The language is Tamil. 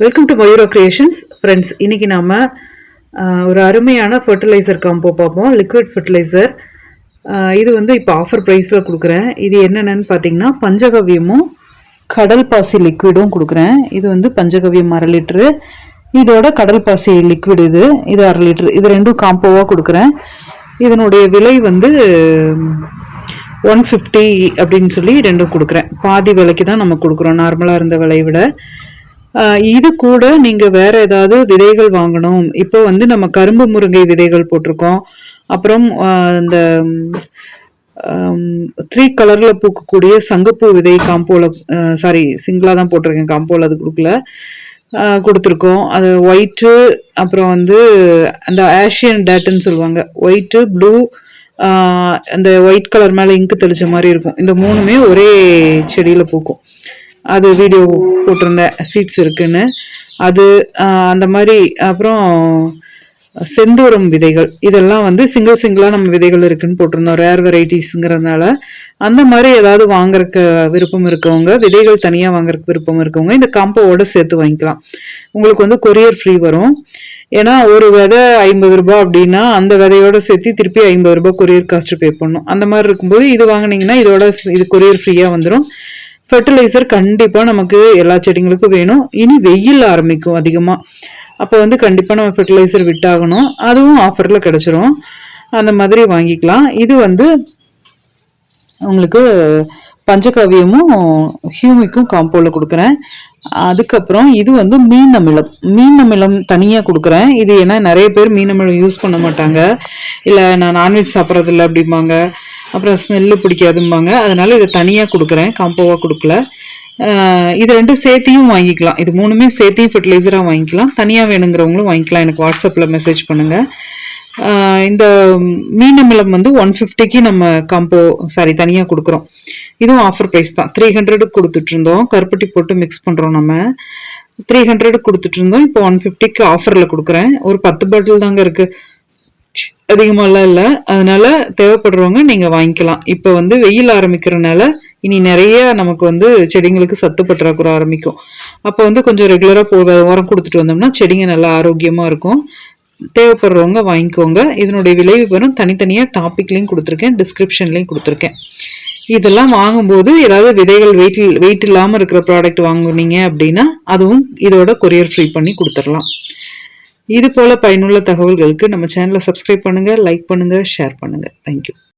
Welcome to Mayura creations friends. இன்றைக்கி நாம் ஒரு அருமையான ஃபர்டிலைசர் காம்போ பார்ப்போம். Liquid fertiliser. இது வந்து இப்போ ஆஃபர் ப்ரைஸில் கொடுக்குறேன். இது என்னென்னு பார்த்தீங்கன்னா பஞ்சகவ்யமும் கடல் பாசி லிக்விடும் கொடுக்குறேன். இது வந்து பஞ்சகவ்யம் 1/2 லிட்ரு, இதோட கடல் பாசி லிக்விட் இது 1/2 லிட்ரு. இது ரெண்டும் காம்போவாக கொடுக்குறேன். இதனுடைய விலை வந்து 150 அப்படின்னு சொல்லி ரெண்டும் கொடுக்குறேன். பாதி விலைக்கு தான் நம்ம கொடுக்குறோம் நார்மலாக இருந்த விலையை விட. இது கூட நீங்க வேற ஏதாவது விதைகள் வாங்கணும். இப்போ வந்து நம்ம கரும்பு முருங்கை விதைகள் போட்டிருக்கோம். அப்புறம் இந்த 3 கலர்ல பூக்கக்கூடிய சங்குப்பூ விதை காம்போல, சிங்கிளா தான் போட்டிருக்கேன், காம்போல அது கொடுத்துருக்கோம். அது ஒயிட்டு, அப்புறம் வந்து அந்த ஆஷியன் டேட்டுன்னு சொல்லுவாங்க, ஒயிட்டு ப்ளூ, அந்த ஒயிட் கலர் மேலே இங்கு தெளிச்ச மாதிரி இருக்கும். இந்த 3மே ஒரே செடியில பூக்கும். அது வீடியோ போட்டிருந்தேன், சீட்ஸ் இருக்குன்னு. அது அந்த மாதிரி. அப்புறம் செந்தூரம் விதைகள், இதெல்லாம் வந்து சிங்கிளாக நம்ம விதைகள் இருக்குன்னு போட்டிருந்தோம், ரேர் வெரைட்டிஸுங்கிறதுனால. அந்த மாதிரி ஏதாவது வாங்குறதுக்கு விருப்பம் இருக்கவங்க, விதைகள் தனியாக வாங்குறதுக்கு விருப்பம் இருக்கவங்க இந்த காம்போவோட சேர்த்து வாங்கிக்கலாம். உங்களுக்கு வந்து கொரியர் ஃப்ரீ வரும். ஏன்னா ஒரு விதை 50 ரூபாய் அப்படின்னா அந்த விதையோட சேர்த்து திருப்பி 50 ரூபாய் கொரியர் காஸ்ட் பே பண்ணணும். அந்த மாதிரி இருக்கும்போது இது வாங்கினீங்கன்னா இது கொரியர் ஃப்ரீயாக வந்துடும். ஃபர்டிலைசர் கண்டிப்பாக நமக்கு எல்லா செடிங்களுக்கும் வேணும். இனி வெயில் ஆரம்பிக்கும் அதிகமாக, அப்போ வந்து கண்டிப்பாக நம்ம ஃபர்டிலைசர் விட்டாகணும். அதுவும் ஆஃபரில் கிடச்சிரும். அந்த மாதிரி வாங்கிக்கலாம். இது வந்து உங்களுக்கு பஞ்சகவ்யமும் ஹியூமிக்கும் காம்போவில் கொடுக்குறேன். அதுக்கப்புறம் இது வந்து மீன் அமிலம் தனியாக கொடுக்குறேன். இது ஏன்னா நிறைய பேர் மீன் அமிலம் யூஸ் பண்ண மாட்டாங்க, இல்லை நான் நான்வெஜ் சாப்பிட்றதில்ல அப்படிம்பாங்க, அப்புறம் ஸ்மெல்லு பிடிக்காதும்பாங்க. அதனால இதை தனியாக கொடுக்குறேன், காம்போவாக கொடுக்கல. இது ரெண்டும் சேர்த்தியும் வாங்கிக்கலாம். இது 3மே சேர்த்தியும் ஃபர்டிலைசராக வாங்கிக்கலாம். தனியாக வேணுங்கிறவங்களும் வாங்கிக்கலாம். எனக்கு வாட்ஸ்அப்பில் மெசேஜ் பண்ணுங்கள். இந்த மீன் அமிலம் வந்து 150க்கு நம்ம தனியாக கொடுக்குறோம். இதுவும் ஆஃபர் ப்ரைஸ் தான். 300 கொடுத்துட்டு இருந்தோம், கருப்பட்டி போட்டு மிக்ஸ் பண்ணுறோம். நம்ம 300 கொடுத்துட்டு இருந்தோம், இப்போ 150க்கு ஆஃபரில் கொடுக்குறேன். ஒரு 10 பாட்டில் தாங்க இருக்குது, அதிகமாகலாம் இல்லை. அதனால தேவைப்படுறவங்க நீங்கள் வாங்கிக்கலாம். இப்போ வந்து வெயில் ஆரம்பிக்கிறதுனால இனி நிறைய நமக்கு வந்து செடிங்களுக்கு சத்து பற்றாக்குறை ஆரம்பிக்கும். அப்போ வந்து கொஞ்சம் ரெகுலராக உரம் கொடுத்துட்டு வந்தோம்னா செடிங்க நல்லா ஆரோக்கியமாக இருக்கும். தேவைப்படுறவங்க வாங்கிக்கோங்க. இதனுடைய விலை விவரம் தனித்தனியாக டாபிக்லையும் கொடுத்துருக்கேன், டிஸ்கிரிப்ஷன்லையும் கொடுத்துருக்கேன். இதெல்லாம் வாங்கும்போது ஏதாவது விதைகள் வெயிட் இல்லாமல் இருக்கிற ப்ராடக்ட் வாங்குனீங்க அப்படின்னா அதுவும் இதோட கொரியர் ஃப்ரீ பண்ணி கொடுத்துடலாம். இது போல பயனுள்ள தகவல்களுக்கு நம்ம சேனலை சப்ஸ்கிரைப் பண்ணுங்க, லைக் பண்ணுங்க, ஷேர் பண்ணுங்க. தேங்க்யூ.